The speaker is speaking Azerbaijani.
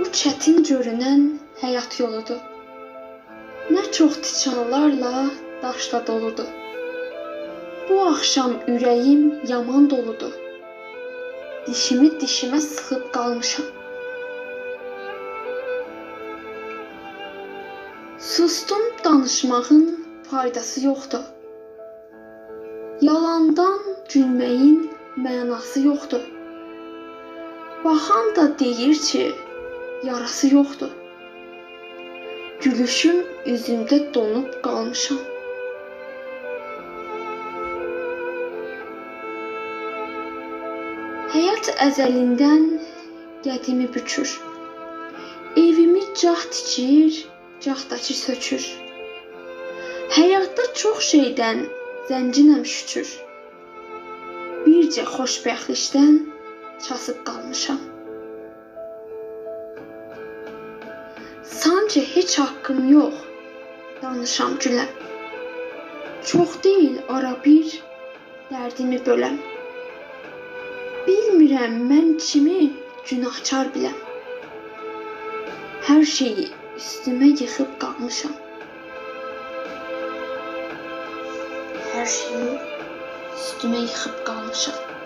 Bu çətin görünən həyat yoludur. Nə çox tikanlarla, daşla doludur. Bu axşam ürəyim yaman doludur. Dişimi dişimə sıxıb qalmışam. Sustum, danışmağın faydası yoxdur. Yalandan gülməyin mənası yoxdur. Baxan da deyir ki, yarası yoxdur. Gülüşüm üzümdə donub qalmışam. Həyat əzəlindən qədimi bükür. Evimi gah tikir, gah da ki sökür. Həyatda çox şeydən zənginəm şükür. Bircə xoşbəxtlikdən kasıb qalmışam. Sanki heç haqqım yox, danışam güləm. Çox deyil ara bir dərdimi böləm. Bilmirəm mən kimi günahkar biləm. Hər şeyi üstümə yıxıb qalmışam. Hər şeyi üstümə yıxıb qalmışam.